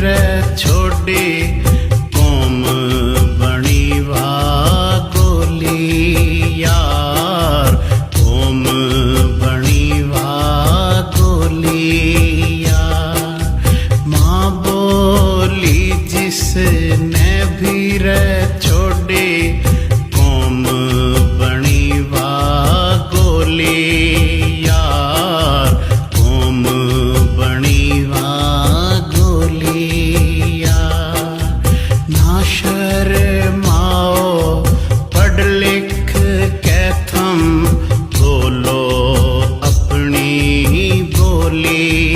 रे छोड़ी कौम बनी वा गोली यार कौम बनी वा गोली यार माँ बोली जिसने भी रे छोड़ी कौम बनी वा गोली यार कौम बनी वा गोली यार ना शर्माओ पढ़ लिख के थम बोलो अपनी बोली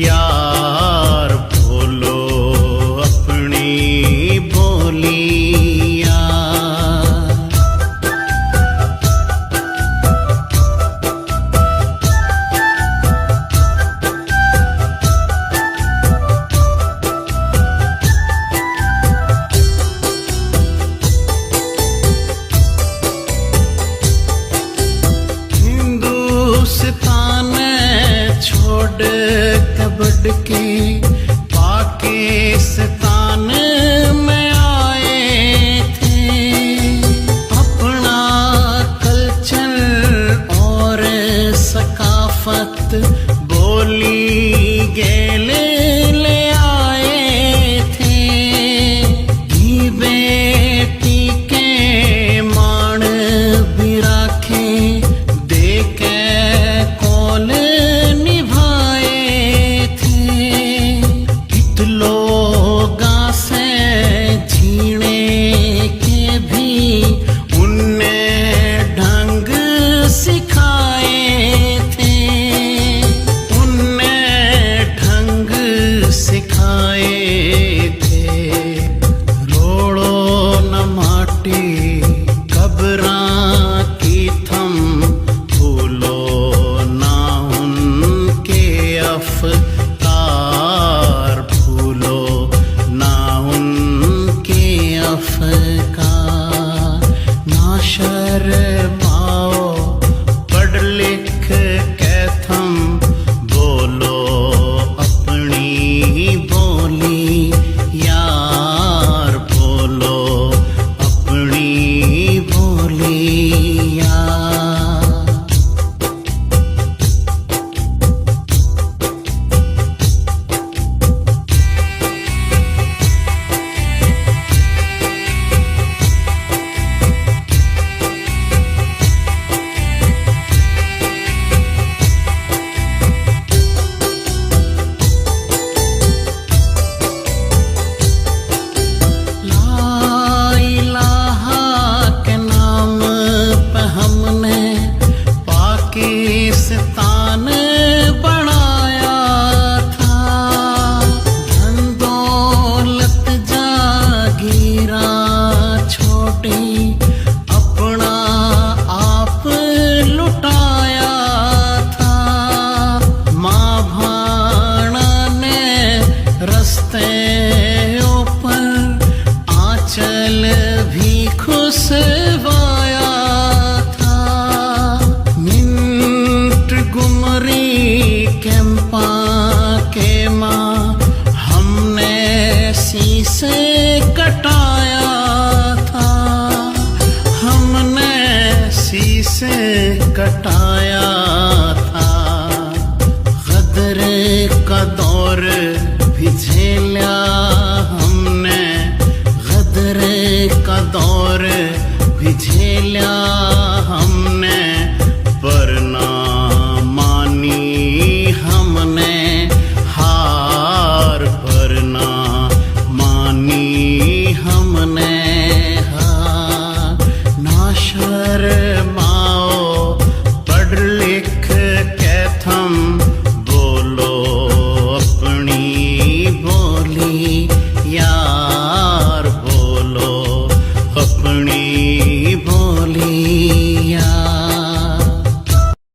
यार बोलो अपनी बोली यार। हिंदुस्तान छोड़ कबड़ के पाकिस्तान में आए थे अपना कल्चर और सकाफत बोली गेले ले आए थे घी बेटी के मान भी राखे देके कौन निभाए थे इत लोगा से जीने के भी उनने ढंग सिखाए थे उनने ढंग सिखाए थे रोड़ो न माटी कब्रां की थम भूलो ना उनके अफकार भूलो ना उनके अफकार ना शर्माओ पढ़ लिख के थम बोलो अपनी बोली यार बोलो अपनी बोली यार। ला इलाहा के नाम पे हमने पाकिस्तान बनाया था धन दौलत जागीरा छोटी अपना आप लुटाया था माँ भाणा ने रस्ते ऊपर आंचल भी खुशवाया था मिंट गुमरी कैंपा के माँ हमने शीशे कटाया था हमने शीशे कटाया था गदर का दौर भी झेला हमने गदर का दौर भी झेला